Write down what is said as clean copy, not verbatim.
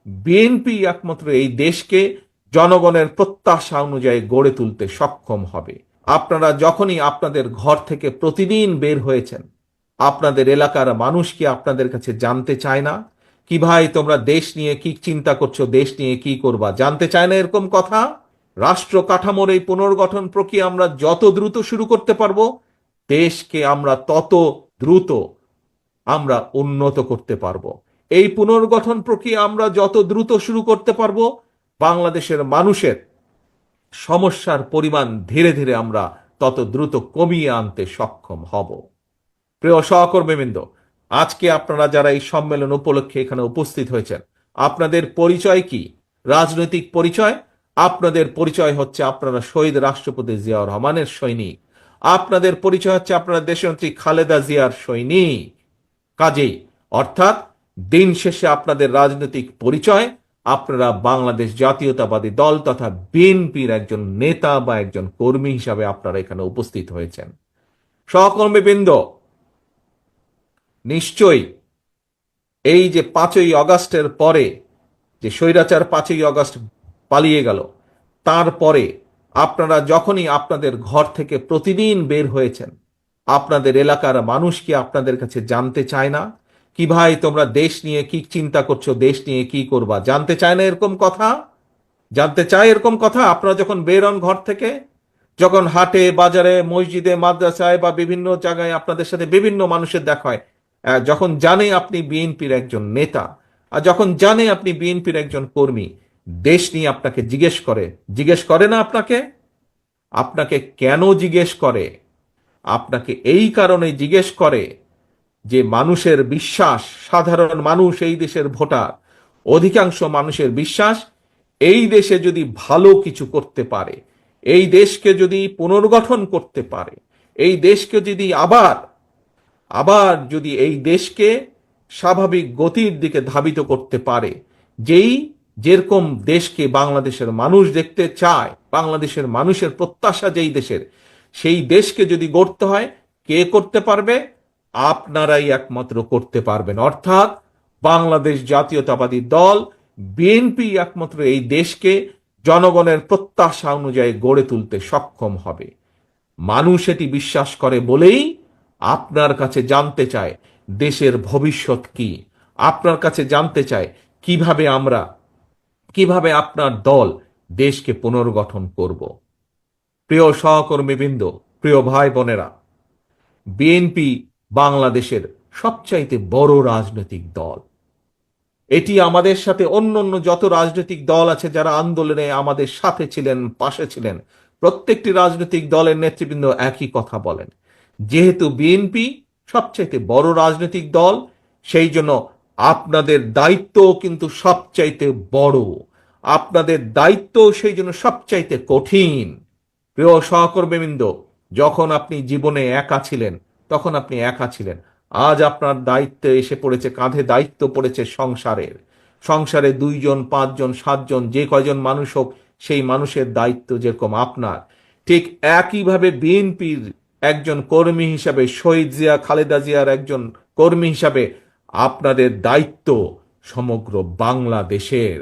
BNP একমাত্র এই দেশকে জনগণের প্রত্যাশা অনুযায়ী গড়ে তুলতে সক্ষম হবে। আপনারা যখনই আপনাদের ঘর থেকে প্রতিদিন বের হয়েছেন, আপনাদের এলাকার মানুষ কি আপনাদের কাছে জানতে চায় না কি ভাই তোমরা দেশ নিয়ে কি চিন্তা করছো, দেশ নিয়ে কি করবা, জানতে চায় না এরকম কথা? রাষ্ট্র কাঠামোর এই পুনর্গঠন প্রক্রিয়া আমরা যত দ্রুত শুরু করতে পারবো, দেশকে আমরা তত দ্রুত আমরা উন্নত করতে পারবো। এই পুনর্গঠন প্রক্রিয়া আমরা যত দ্রুত শুরু করতে পারবো, বাংলাদেশের মানুষের সমস্যার পরিমাণ ধীরে ধীরে আমরা তত দ্রুত কমিয়ে আনতে সক্ষম হব। প্রিয় সহকর্মীবৃন্দ, আজকে আপনারা যারা এই সম্মেলন উপলক্ষে এখানে উপস্থিত হয়েছেন, আপনাদের পরিচয় কি? রাজনৈতিক পরিচয়? আপনাদের পরিচয় হচ্ছে আপনারা শহীদ রাষ্ট্রপতি জিয়াউর রহমানের সৈনিক। আপনাদের পরিচয় হচ্ছে আপনারা দেশনেত্রী খালেদা জিয়ার সৈনিক। কাজেই অর্থাৎ দিন শেষে আপনাদের রাজনৈতিক পরিচয় আপনারা বাংলাদেশ জাতীয়তাবাদী দল তথা বিএনপির একজন নেতা বা একজন কর্মী হিসাবে আপনারা এখানে উপস্থিত হয়েছেন। সহকর্মীবৃন্দ, নিশ্চয়ই এই যে 5ই আগস্টের পরে যে স্বৈরাচার 5ই আগস্ট পালিয়ে গেল, তারপরে আপনারা যখনই আপনাদের ঘর থেকে প্রতিদিন বের হয়েছেন, আপনাদের এলাকার মানুষ কি আপনাদের কাছে জানতে চায় না কি ভাই তোমরা দেশ নিয়ে কি চিন্তা করছো, দেশ নিয়ে কি করবা, জানতে চায় না এরকম কথা? জানতে চায় এরকম কথা? আপনারা যখন বের হন ঘর থেকে, যখন হাটে বাজারে মসজিদে মাদ্রাসায় বা বিভিন্ন জায়গায় আপনাদের সাথে বিভিন্ন মানুষের দেখা হয়, যখন জানে আপনি বিএনপির একজন নেতা, আর যখন জানে আপনি বিএনপির একজন কর্মী, দেশ নিয়ে আপনাকে জিজ্ঞেস করে না আপনাকে? আপনাকে কেন জিজ্ঞেস করে? আপনাকে এই কারণে জিজ্ঞেস করে যে মানুষের বিশ্বাস, সাধারণ মানুষ, এই দেশের ভোটার, অধিকাংশ মানুষের বিশ্বাস এই দেশে যদি ভালো কিছু করতে পারে, এই দেশকে যদি পুনর্গঠন করতে পারে, এই দেশকে যদি আবার যদি এই দেশকে স্বাভাবিক গতির দিকে ধাবিত করতে পারে, যেরকম দেশকে বাংলাদেশের মানুষ দেখতে চায়, বাংলাদেশের মানুষের প্রত্যাশা যেই দেশের, সেই দেশকে যদি গড়তে হয়, কে করতে পারবে? আপনারাই একমাত্র করতে পারবেন। অর্থাৎ বাংলাদেশ জাতীয়তাবাদী দল বিএনপি একমাত্র এই দেশকে জনগণের প্রত্যাশা অনুযায়ী গড়ে তুলতে সক্ষম হবে। মানুষ এটি বিশ্বাস করে বলেই আপনার কাছে জানতে চায় দেশের ভবিষ্যৎ কি, আপনার কাছে জানতে চায় কিভাবে আপনার দল দেশকে পুনর্গঠন করব। প্রিয় সহকর্মীবৃন্দ, প্রিয় ভাই বোনেরা, বিএনপি বাংলাদেশের সবচাইতে বড় রাজনৈতিক দল। এটি আমাদের সাথে অন্য যত রাজনৈতিক দল আছে যারা আন্দোলনে আমাদের সাথে ছিলেন, পাশে ছিলেন, প্রত্যেকটি রাজনৈতিক দলের নেতৃবৃন্দ একই কথা বলেন। যেহেতু বিএনপি সবচাইতে বড় রাজনৈতিক দল, সেই জন্য আপনাদের দায়িত্ব কিন্তু সবচাইতে বড়, আপনাদের দায়িত্ব সেই জন্য সবচাইতে কঠিন। প্রিয় সহকর্মীবৃন্দ, যখন আপনি জীবনে একা ছিলেন, তখন আপনি একা ছিলেন। আজ আপনার দায়িত্ব এসে পড়েছে, কাঁধে দায়িত্ব পড়েছে সংসারে 2 জন 5 জন 7 জন যে কয়জন মানুষ হোক, সেই মানুষের দায়িত্ব যেরকম আপনার, ঠিক একইভাবে বিএনপির একজন কর্মী হিসাবে, শহীদ জিয়া খালেদা জিয়ার একজন কর্মী হিসাবে আপনাদের দায়িত্ব সমগ্র বাংলাদেশের।